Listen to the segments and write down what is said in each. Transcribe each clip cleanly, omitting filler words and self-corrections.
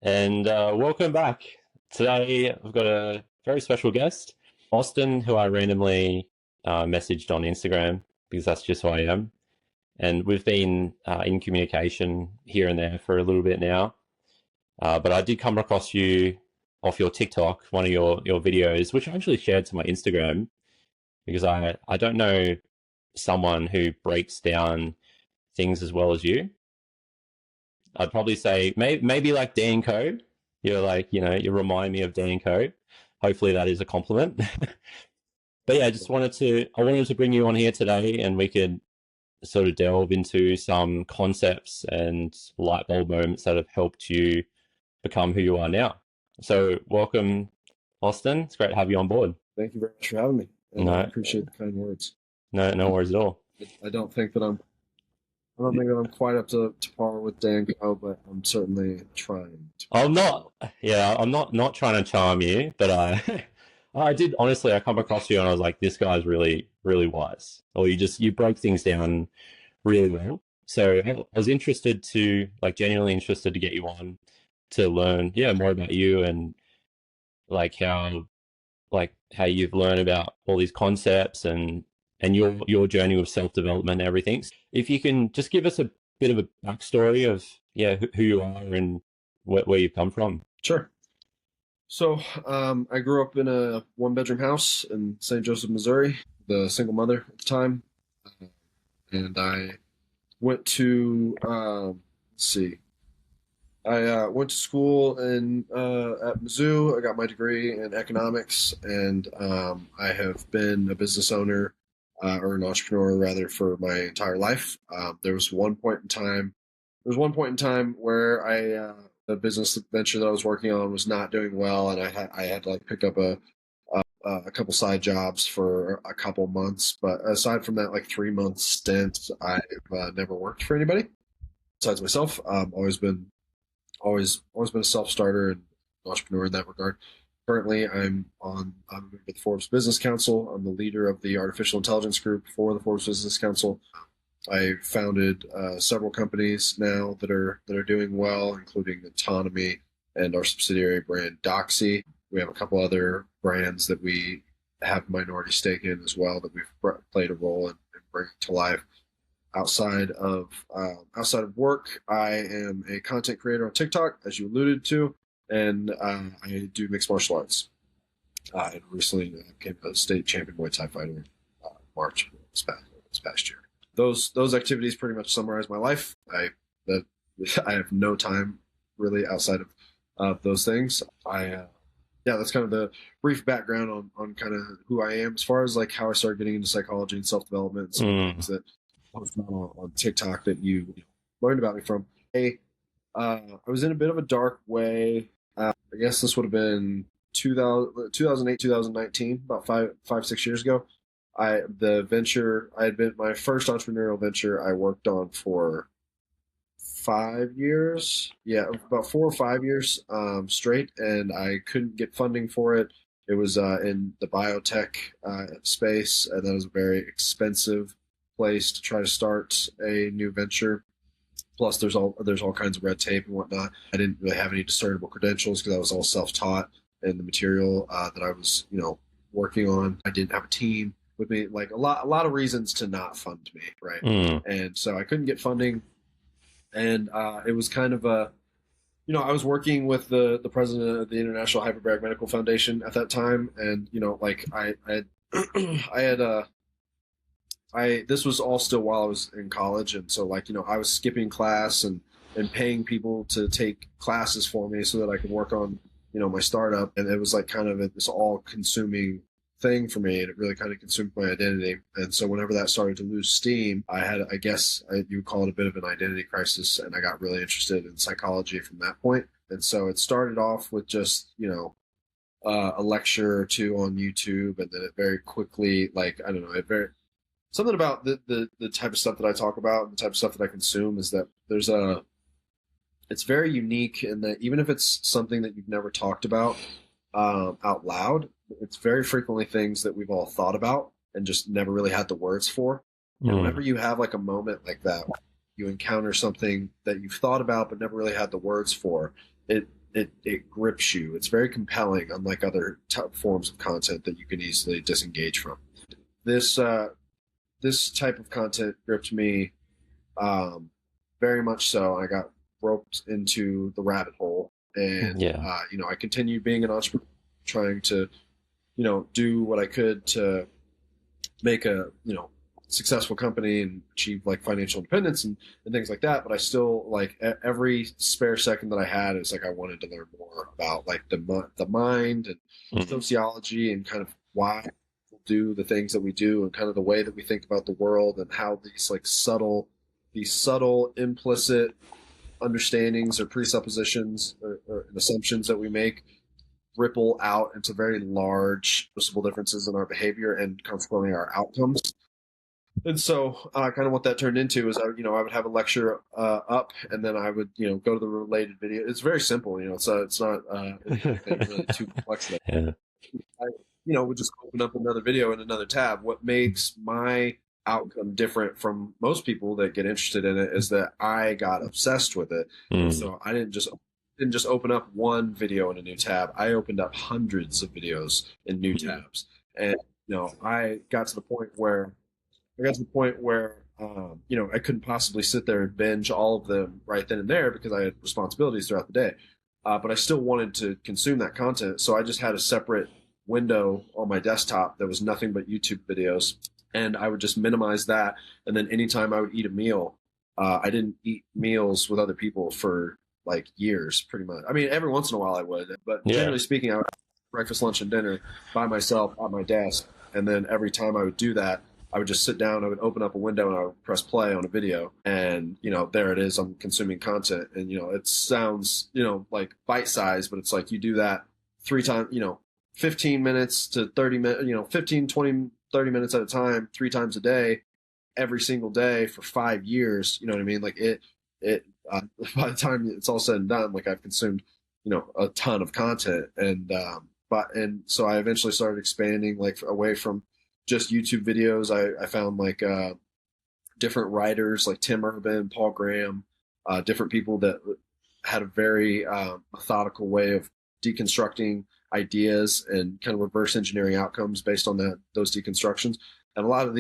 and welcome back. Today, I've got a very special guest, Austin, who I randomly messaged on Instagram because that's just who I am. And we've been in communication here and there for a little bit now. But I did come across you off your TikTok, one of your videos, which I actually shared to my Instagram because I don't know someone who breaks down things as well as you. I'd probably say maybe like Dan Co. You're like, you remind me of Dan Co. Hopefully that is a compliment. But yeah, I wanted to bring you on here today and we could sort of delve into some concepts and light bulb moments that have helped you become who you are now. So welcome, Austin. It's great to have you on board. Thank you very much for having me. And I appreciate the kind words. No worries at all. I don't think that I'm quite up to par with Dan Co, but I'm certainly trying to. I'm not trying to charm you, but I did honestly, I come across you and I was like, this guy's really, really wise. Or you broke things down really well. So I was genuinely interested to get you on to learn, more about you and like how you've learned about all these concepts and your journey with self-development and everything. If you can just give us a bit of a backstory of who you are and where you've come from. Sure. So I grew up in a one-bedroom house in St. Joseph, Missouri, the single mother at the time. And I went to, I went to school at Mizzou. I got my degree in economics, and I have been a business owner or an entrepreneur rather for my entire life. There was one point in time where the business venture that I was working on was not doing well, and I had to like pick up a couple side jobs for a couple months. But aside from that, like 3 month stint, I've never worked for anybody besides myself. Always been a self-starter and entrepreneur in that regard. Currently, I'm a member of the Forbes Business Council. I'm the leader of the artificial intelligence group for the Forbes Business Council. I founded several companies now that are doing well, including Autonomy and our subsidiary brand Doxy. We have a couple other brands that we have minority stake in as well that we've played a role in bringing to life. Outside of work, I am a content creator on TikTok, as you alluded to, and I do mixed martial arts. And recently became a state champion Muay Thai fighter in March this past year. Those activities pretty much summarize my life. I have no time really outside of those things. That's kind of the brief background on kind of who I am as far as like how I started getting into psychology and self-development and some things that on TikTok that you learned about me from. I was in a bit of a dark way. I guess this would have been 2008, 2019, about 6 years ago. My first entrepreneurial venture I worked on for 5 years. Yeah, about 4 or 5 years straight, and I couldn't get funding for it. It was in the biotech space, and that was a very expensive place to try to start a new venture. Plus, there's all kinds of red tape and whatnot. I didn't really have any discernible credentials because I was all self-taught, and the material that I was, working on, I didn't have a team with me. Like a lot of reasons to not fund me, right? And so I couldn't get funding, and it was kind of a, I was working with the president of the International Hyperbaric Medical Foundation at that time, and this was all still while I was in college, and so I was skipping class and paying people to take classes for me so that I could work on my startup, and it was like kind of this all-consuming thing for me, and it really kind of consumed my identity. And so whenever that started to lose steam, I had, you would call it a bit of an identity crisis, and I got really interested in psychology from that point. And so it started off with just a lecture or two on YouTube, and then it very quickly, something about the type of stuff that I talk about and the type of stuff that I consume is that it's very unique in that even if it's something that you've never talked about out loud, it's very frequently things that we've all thought about and just never really had the words for. And whenever you have like a moment like that, you encounter something that you've thought about but never really had the words for, it it grips you. It's very compelling, unlike other forms of content that you can easily disengage from. This this type of content gripped me um, very much so. I got roped into the rabbit hole, and Yeah. I continued being an entrepreneur, trying to do what I could to make a successful company and achieve like financial independence and things like that. But I still like every spare second that I had is like I wanted to learn more about like the mind and sociology and kind of why we do the things that we do and kind of the way that we think about the world and how these subtle implicit understandings or presuppositions or assumptions that we make ripple out into very large noticeable differences in our behavior and consequently our outcomes. And so, kind of what that turned into is, I would have a lecture up, and then I would, go to the related video. It's very simple, so it's not anything really too complex. Yeah. I, would just open up another video in another tab. What makes my outcome different from most people that get interested in it is that I got obsessed with it. So I didn't just open up one video in a new tab. I opened up hundreds of videos in new tabs, and I got to the point where I couldn't possibly sit there and binge all of them right then and there because I had responsibilities throughout the day. But I still wanted to consume that content. So I just had a separate window on my desktop that was nothing but YouTube videos. And I would just minimize that. And then anytime I would eat a meal, I didn't eat meals with other people for like years, pretty much. I mean, every once in a while I would, but generally speaking, I would have breakfast, lunch, and dinner by myself at my desk. And then every time I would do that, I would just sit down, I would open up a window and I would press play on a video and, there it is. I'm consuming content and, it sounds, like bite size, but it's like you do that 3 times, 15 minutes to 30 minutes, 15, 20, 30 minutes at a time, 3 times a day, every single day for 5 years. You know what I mean? Like by the time it's all said and done, like I've consumed, a ton of content and so I eventually started expanding like away from just YouTube videos. I found like different writers like Tim Urban, Paul Graham, different people that had a very methodical way of deconstructing ideas and kind of reverse engineering outcomes based on those deconstructions. And a lot of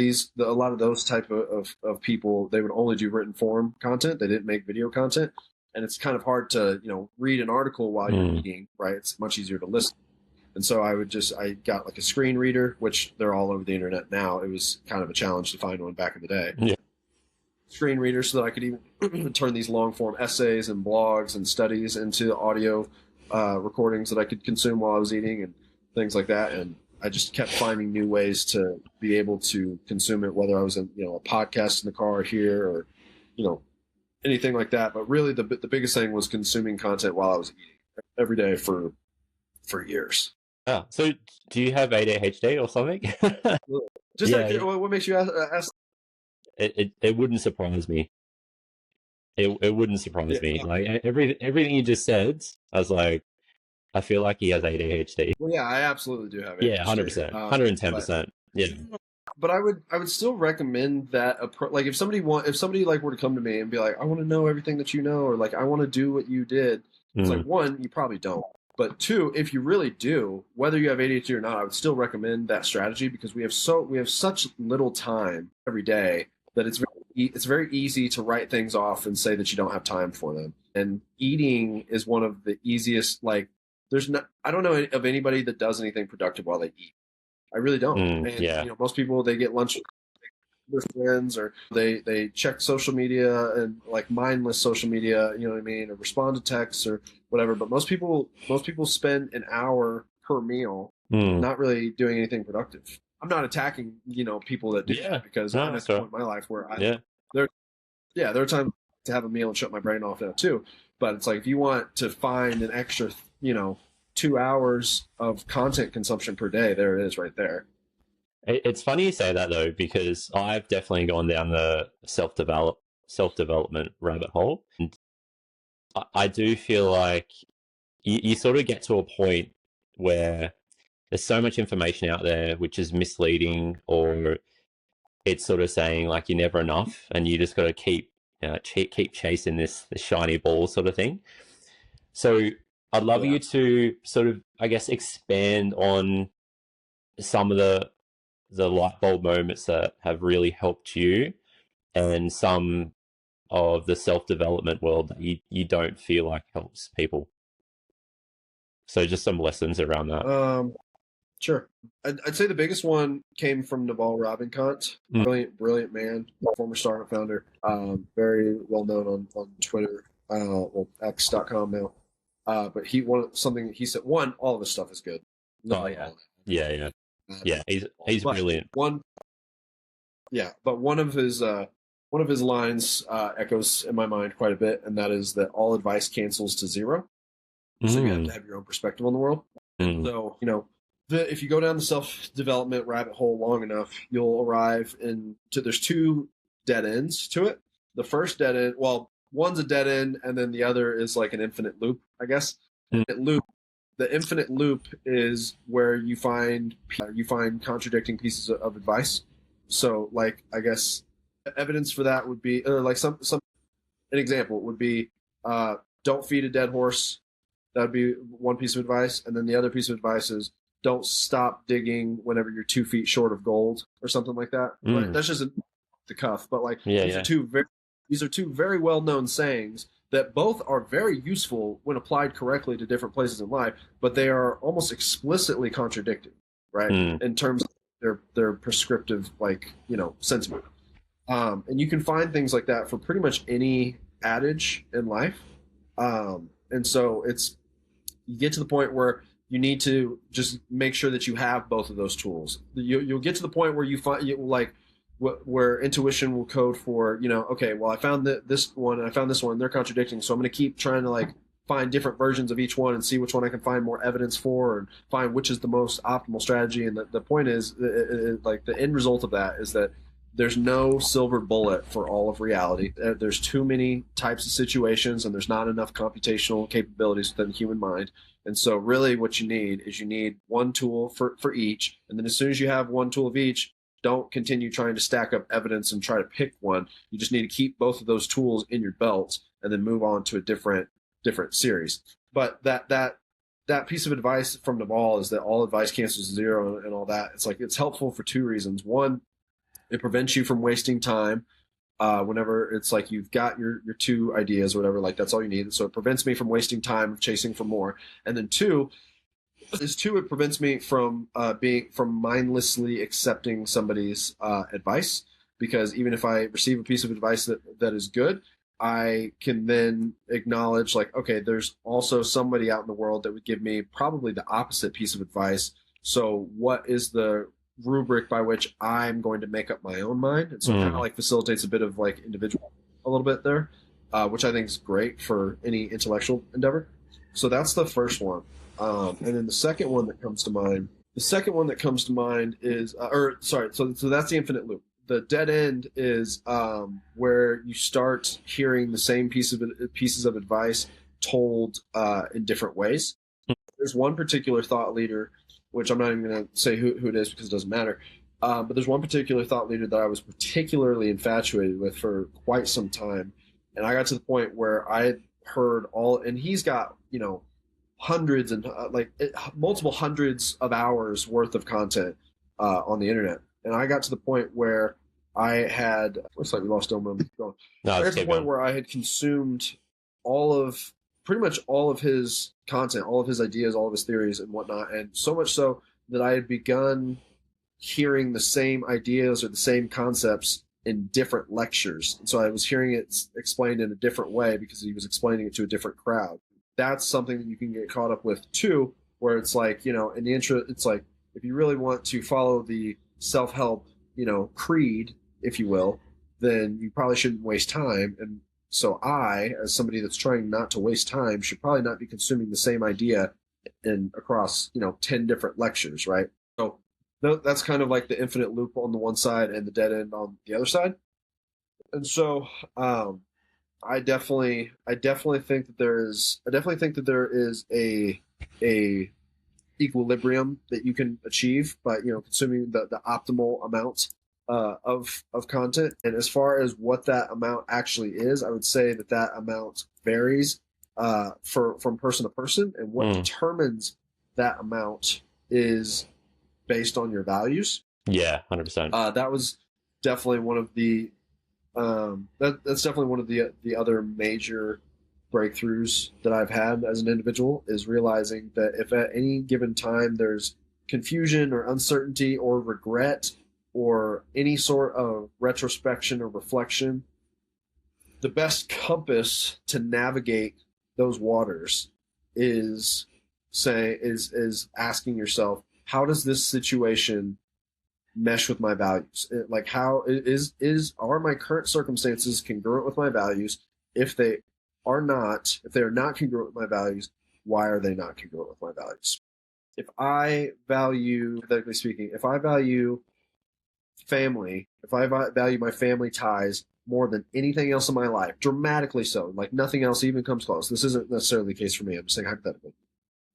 those type of people, they would only do written form content. They didn't make video content. And it's kind of hard to, read an article while you're eating, right? It's much easier to listen. And so I got like a screen reader, which they're all over the internet now. It was kind of a challenge to find one back in the day. Yeah. Screen reader so that I could even turn these long form essays and blogs and studies into audio recordings that I could consume while I was eating and things like that. And I just kept finding new ways to be able to consume it, whether I was in, a podcast in the car here or, anything like that. But really the biggest thing was consuming content while I was eating every day for years. Oh, so do you have ADHD or something? Just what makes you ask? It wouldn't surprise me. It wouldn't surprise me. Like everything you just said, I was like, I feel like he has ADHD. Well, yeah, I absolutely do have ADHD. Yeah, 100%, 110%. Yeah. But I would still recommend that like if somebody like were to come to me and be like, I want to know everything that you know, or like I want to do what you did. It's like, one, you probably don't. But 2, if you really do, whether you have ADHD or not, I would still recommend that strategy because we have such little time every day that it's very easy to write things off and say that you don't have time for them. And eating is one of the easiest. Like, I don't know of anybody that does anything productive while they eat. I really don't. Most people, they get lunch with their friends or they check social media and like mindless social media, you know what I mean, or respond to texts or whatever. But most people spend an hour per meal not really doing anything productive. I'm not attacking, people that do that because I'm at the point in my life where there are times to have a meal and shut my brain off now too. But it's like if you want to find an extra, 2 hours of content consumption per day, there it is right there. It's funny you say that though, because I've definitely gone down the self-development rabbit hole. And I do feel like you sort of get to a point where there's so much information out there which is misleading, or it's sort of saying like you're never enough and you just got to keep chasing this shiny ball sort of thing. So I'd love Yeah. you to sort of, I guess, expand on some of the light bulb moments that have really helped you, and some of the self development world that you don't feel like helps people. So just some lessons around that. Um, sure. I'd say the biggest one came from Naval Ravikant, Mm. brilliant man, former startup founder, very well known on Twitter, well, X.com now. But something he said. One, all of his stuff is good. No, Oh yeah, yeah, yeah, yeah. He's but brilliant. one of his lines echoes in my mind quite a bit, and that is that all advice cancels to zero. So you have to Mm, have your own perspective on the world. mm, So, if you go down the self development rabbit hole long enough, you'll arrive there's two dead ends to it. The first dead end, well, one's a dead end, and then the other is like an infinite loop, I guess. mm, The infinite loop is where you find contradicting pieces of advice. So, like, I guess evidence for that would be, or like an example would be, don't feed a dead horse. That would be one piece of advice. And then the other piece of advice is don't stop digging whenever you're 2 feet short of gold or something like that. Right? mm. That's just the cuff. But like Yeah, these yeah. are two very well known sayings that both are very useful when applied correctly to different places in life, but they are almost explicitly contradicting, right? Mm, In terms of their prescriptive sentiment. And you can find things like that for pretty much any adage in life. And so you get to the point where you need to just make sure that you have both of those tools. You'll get to the point where where intuition will code for, okay, well, I found this one and I found this one, they're contradicting. So I'm going to keep trying to like find different versions of each one and see which one I can find more evidence for and find which is the most optimal strategy. And the point is, like the end result of that is that there's no silver bullet for all of reality. There's too many types of situations, and there's not enough computational capabilities within the human mind. And so really what you need one tool for each. And then as soon as you have one tool of each, don't continue trying to stack up evidence and try to pick one. You just need to keep both of those tools in your belt and then move on to a different series. But that piece of advice from Naval is that all advice cancels to zero and all that. It's like it's helpful for two reasons. One, it prevents you from wasting time. Whenever it's like you've got your two ideas or whatever, like that's all you need. So it prevents me from wasting time chasing for more. And then two, it prevents me from mindlessly accepting somebody's advice, because even if I receive a piece of advice that is good, I can then acknowledge like, okay, there's also somebody out in the world that would give me probably the opposite piece of advice. So what is the rubric by which I'm going to make up my own mind? And so it kind of like facilitates a bit of like individual a little bit there, which I think is great for any intellectual endeavor. So that's the first one. And then the second one that comes to mind is, so that's the infinite loop. The dead end is where you start hearing the same pieces of advice told in different ways. There's one particular thought leader, which I'm not even going to say who it is because it doesn't matter. But there's one particular thought leader that I was particularly infatuated with for quite some time. And I got to the point where I had heard and he's got, hundreds and multiple hundreds of hours worth of content on the internet. And I got to the point where I had, looks like we lost Doma. I got to the point where I had consumed pretty much all of his content, all of his ideas, all of his theories and whatnot. And so much so that I had begun hearing the same ideas or the same concepts in different lectures. And so I was hearing it explained in a different way because he was explaining it to a different crowd. That's something that you can get caught up with too, where it's like, in the intro, it's like, if you really want to follow the self-help, creed, if you will, then you probably shouldn't waste time. And so I, as somebody that's trying not to waste time, should probably not be consuming the same idea across, 10 different lectures, right? So that's kind of like the infinite loop on the one side and the dead end on the other side. And so, I definitely think that there is a equilibrium that you can achieve by consuming the optimal amount of content. And as far as what that amount actually is, I would say that amount varies from person to person, and what Mm. determines that amount is based on your values. Yeah, 100%. That was definitely one of the that's definitely one of the other major breakthroughs that I've had as an individual, is realizing that if at any given time there's confusion or uncertainty or regret or any sort of retrospection or reflection, the best compass to navigate those waters is is asking yourself, how does this situation mesh with my values? Like, how is are my current circumstances congruent with my values? If they if they are not congruent with my values, why are they not congruent with my values? If I value, hypothetically speaking, if I value family, if I value my family ties more than anything else in my life, dramatically so, like nothing else even comes close. This isn't necessarily the case for me. I'm just saying hypothetically.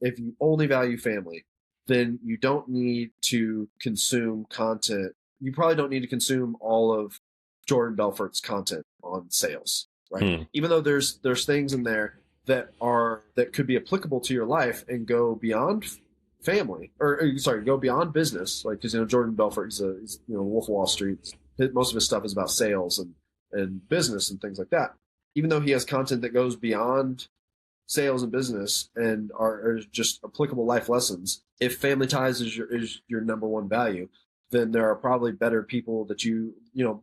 If you only value family, then you don't need to consume content. You probably don't need to consume all of Jordan Belfort's content on sales, right? Mm. Even though there's things in there that could be applicable to your life and go beyond family, or sorry, go beyond business. Like, because Jordan Belfort, he's Wolf of Wall Street. Most of his stuff is about sales and business and things like that. Even though he has content that goes beyond sales and business and are just applicable life lessons, if family ties is your number one value, then there are probably better people that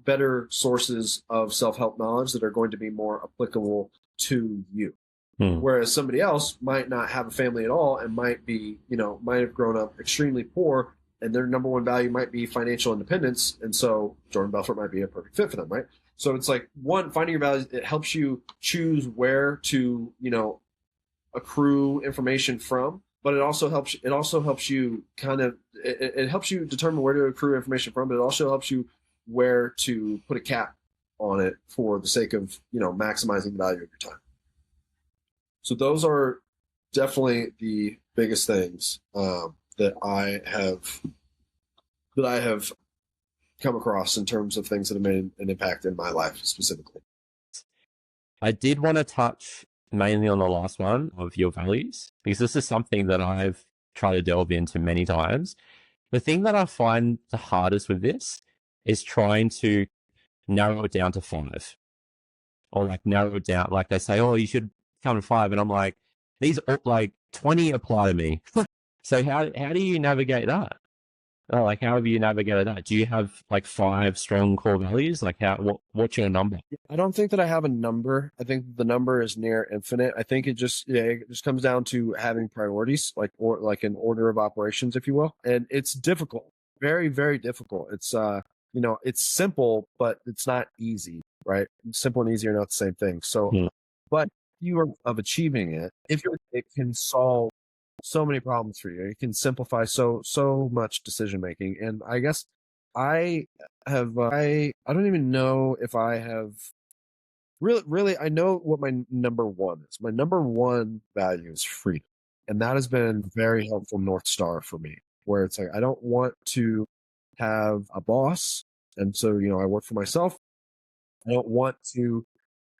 better sources of self-help knowledge that are going to be more applicable to you. Mm. Whereas somebody else might not have a family at all and might have grown up extremely poor, and their number one value might be financial independence. And so Jordan Belfort might be a perfect fit for them, right? So it's like, one, finding your values, it helps you choose where to, accrue information from, but it also helps you kind of, it helps you determine where to accrue information from, but it also helps you where to put a cap on it for the sake of, maximizing the value of your time. So those are definitely the biggest things that I have come across in terms of things that have made an impact in my life specifically. I did want to touch mainly on the last one of your values, because this is something that I've tried to delve into many times. The thing that I find the hardest with this is trying to narrow it down to 5, or like narrow it down. Like, they say, oh, you should come to 5. And I'm like, these are like 20 apply to me. So how do you navigate that? Like, how have you navigated that? Do you have like 5 strong core values? Like, what's your number? I don't think that I have a number. I think the number is near infinite. I think it just comes down to having priorities, like an order of operations, if you will. And it's difficult, very, very difficult. It's it's simple, but it's not easy, right? Simple and easy are not the same thing. So, but you are of achieving it, it can solve so many problems for you. It can simplify so much decision making. And I guess I have I don't even know if I have really I know what my number one is. My number one value is freedom. And that has been a very helpful North Star for me, where it's like, I don't want to have a boss. And so, I work for myself. I don't want to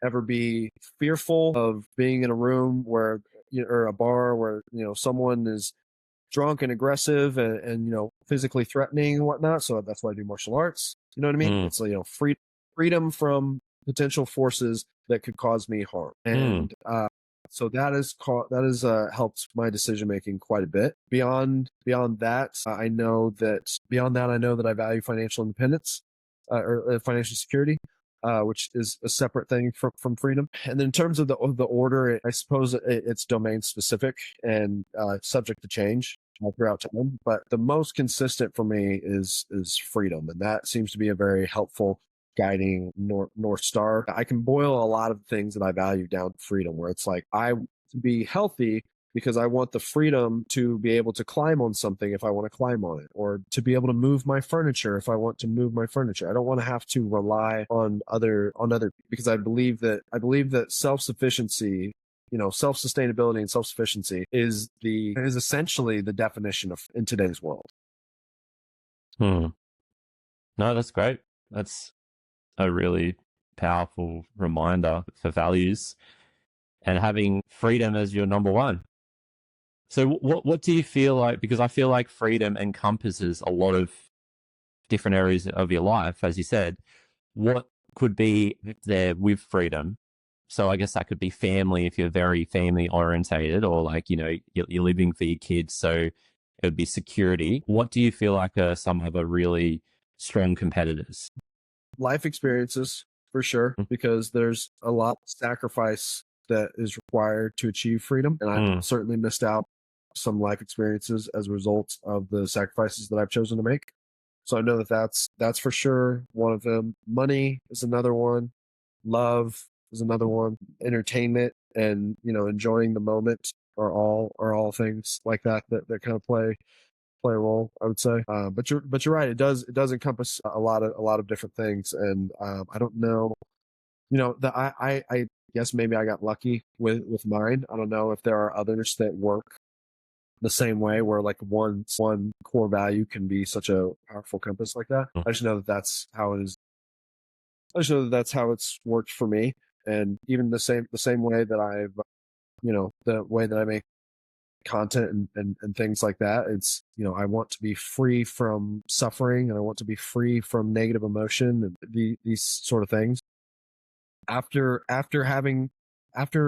ever be fearful of being in a room where, or a bar where, someone is drunk and aggressive and physically threatening and whatnot. So that's why I do martial arts. You know what I mean? It's freedom from potential forces that could cause me harm. And so that has helped my decision making quite a bit. Beyond that, I know that I value financial independence or financial security. Which is a separate thing from freedom. And then in terms of the order, I suppose it's domain specific and subject to change throughout time. But the most consistent for me is freedom, and that seems to be a very helpful guiding North Star. I can boil a lot of things that I value down to freedom, where it's like, I want to be healthy because I want the freedom to be able to climb on something if I want to climb on it, or to be able to move my furniture if I want to move my furniture. I don't want to have to rely on other, because I believe that self-sufficiency, self-sustainability and self-sufficiency is essentially the definition of in today's world. No, that's great. That's a really powerful reminder for values. and having freedom as your number one. So what do you feel like? Because I feel like freedom encompasses a lot of different areas of your life, as you said. What could be there with freedom? So I guess that could be family if you're very family orientated, or like, you know, you're living for your kids. So it would be security. What do you feel like are some other really strong competitors? Life experiences, for sure, because there's a lot of sacrifice that is required to achieve freedom. And I've certainly missed out some life experiences as a result of the sacrifices that I've chosen to make. So I know that that's for sure one of them. Money is another one. Love is another one. Entertainment and, you know, enjoying the moment are all things like that kind of play a role, I would say. But you're right. It does encompass a lot of different things. And I don't know, you know, that I guess maybe I got lucky with mine. I don't know if there are others that work the same way, where like one core value can be such a powerful compass like that. I just know that that's how it is. I just know that that's how it's worked for me. And even the same way that I've, you know, the way that I make content and things like that, it's, you know, I want to be free from suffering, and I want to be free from negative emotion and these sort of things. After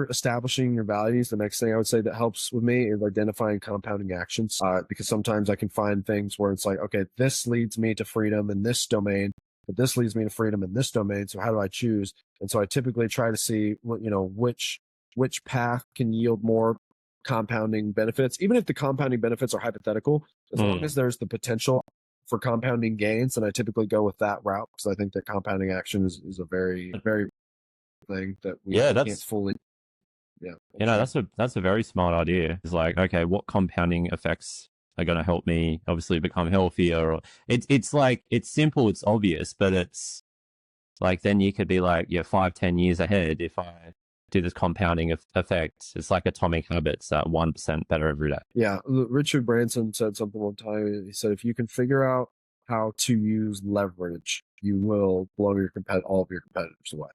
establishing your values, the next thing I would say that helps with me is identifying compounding actions, because sometimes I can find things where it's like, okay, this leads me to freedom in this domain, but this leads me to freedom in this domain. So how do I choose? And so I typically try to see, you know, which path can yield more compounding benefits, even if the compounding benefits are hypothetical, as long as there's the potential for compounding gains. And I typically go with that route, because I think that compounding action is a very thing that we can't fully. Yeah, you know, that's a very smart idea. It's like, okay, what compounding effects are going to help me obviously become healthier? Or it's like, it's simple, it's obvious, but it's like, then you could be like, yeah, 5-10 years ahead if I do this compounding effect. It's like atomic habits, 1% better every day. Yeah, Richard Branson said something one time. He said, if you can figure out how to use leverage, you will blow all of your competitors away.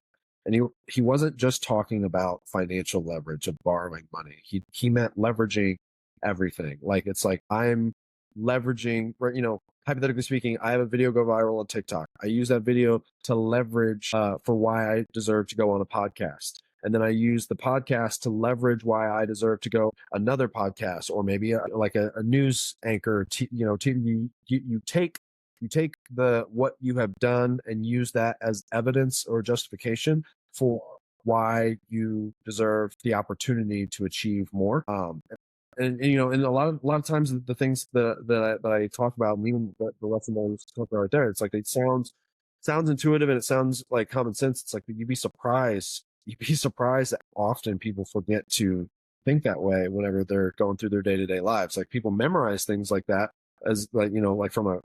And he wasn't just talking about financial leverage of borrowing money. He meant leveraging everything. Like, it's like, I'm leveraging, you know, hypothetically speaking, I have a video go viral on TikTok. I use that video to leverage for why I deserve to go on a podcast. And then I use the podcast to leverage why I deserve to go another podcast, or maybe a news anchor. You know, you take what you have done and use that as evidence or justification for why you deserve the opportunity to achieve more. And you know, and a lot of times the things that I talk about, and even the lesson that I was talking about right there, it's like, it sounds intuitive and it sounds like common sense. It's like, you'd be surprised that often people forget to think that way whenever they're going through their day-to-day lives. Like, people memorize things like that as, like, you know, like from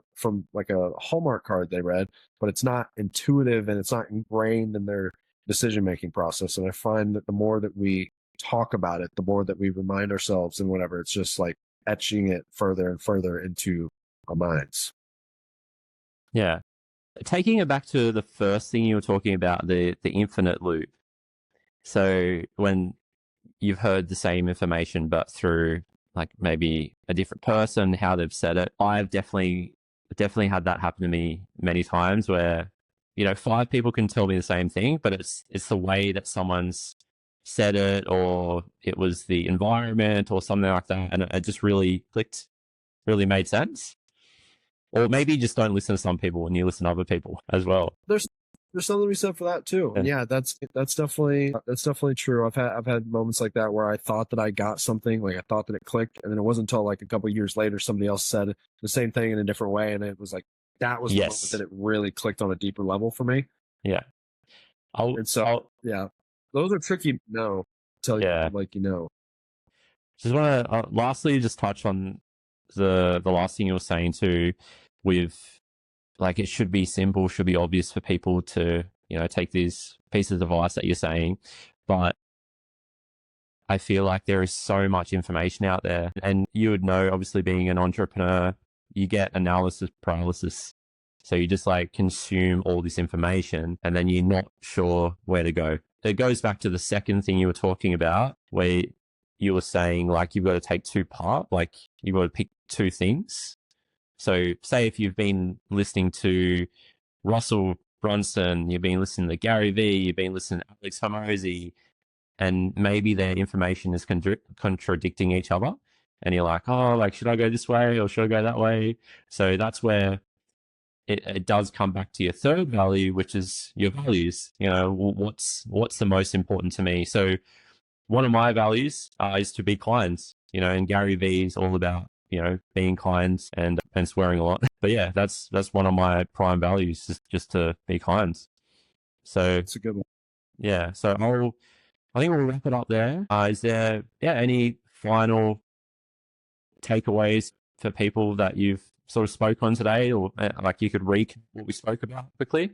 like a Hallmark card they read, but it's not intuitive and it's not ingrained in their decision-making process. And I find that the more that we talk about it, the more that we remind ourselves and whatever, it's just like etching it further and further into our minds. Yeah. Taking it back to the first thing you were talking about, the infinite loop. So when you've heard the same information, but through like maybe a different person, how they've said it, I've definitely had that happen to me many times, where, you know, 5 people can tell me the same thing, but it's the way that someone's said it, or it was the environment or something like that, and it just really clicked, really made sense. Or maybe you just don't listen to some people and you listen to other people as well. There's something to be said for that too. And yeah, that's definitely true. I've had moments like that where I thought that I got something, like I thought that it clicked, and then it wasn't until like a couple of years later somebody else said the same thing in a different way, and it was like, that was the moment that it really clicked on a deeper level for me. Yeah. Yeah, those are tricky to know. Tell you, like, you know. Just want to lastly just touch on the last thing you were saying too, with like, it should be simple, should be obvious for people to, you know, take these pieces of advice that you're saying. But I feel like there is so much information out there, and you would know, obviously being an entrepreneur, you get analysis paralysis. So you just like consume all this information and then you're not sure where to go. it goes back to the second thing you were talking about, where you were saying like you've got to take two part, like you've got to pick two things. So say if you've been listening to Russell Brunson, you've been listening to Gary Vee, you've been listening to Alex Hormozi, and maybe their information is contradicting each other. And you're like, oh, like, should I go this way or should I go that way? So that's where it does come back to your third value, which is your values. You know, what's the most important to me? So one of my values is to be kind, you know, and Gary Vee is all about, you know, being kind and swearing a lot. But yeah, that's one of my prime values, just to be kind. So It's a good one. yeah, so I think we'll wrap it up there. Is there any final takeaways for people that you've sort of spoke on today, or like you could recap what we spoke about quickly?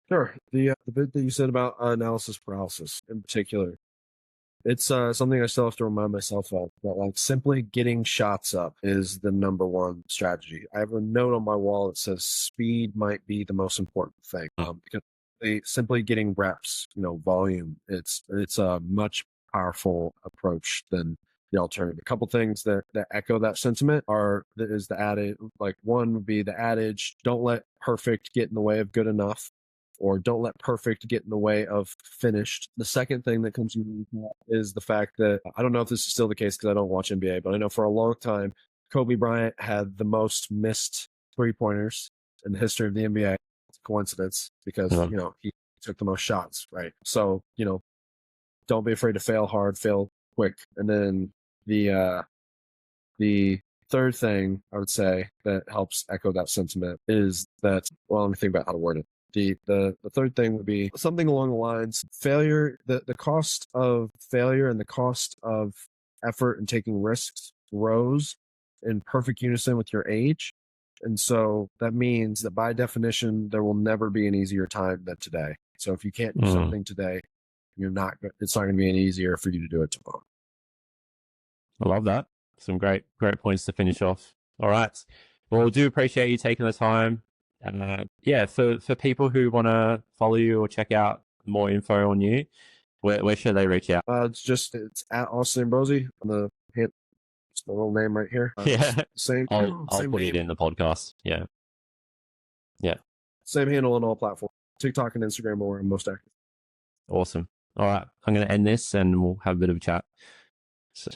Sure. The bit that you said about analysis paralysis in particular, it's something I still have to remind myself of. But like simply getting shots up is the number one strategy. I have a note on my wall that says speed might be the most important thing because simply getting reps, you know, volume. It's a much powerful approach than the alternative. A couple things that echo that sentiment is the adage. Like one would be the adage: "Don't let perfect get in the way of good enough." Or don't let perfect get in the way of finished. The second thing that comes to me is the fact that I don't know if this is still the case because I don't watch NBA, but I know for a long time, Kobe Bryant had the most missed 3-pointers in the history of the NBA. It's a coincidence because, you know, he took the most shots, right? So, you know, don't be afraid to fail hard, fail quick. And then the third thing I would say that helps echo that sentiment is that, well, let me think about how to word it. The third thing would be something along the lines: failure, the cost of failure and the cost of effort and taking risks rose in perfect unison with your age. And so that means that by definition, there will never be an easier time than today. So if you can't do something today, it's not going to be any easier for you to do it tomorrow. I love that. Some great points to finish off. All right. Well, do appreciate you taking the time. Yeah, for people who want to follow you or check out more info on you, where should they reach out? It's at Austin Ambrozi on the hit. It's the little name right here. Yeah, Same. I'll Same put name. it in the podcast. Yeah. Same handle on all platforms. TikTok and Instagram are where I'm most active. Awesome. All right, I'm going to end this and we'll have a bit of a chat. So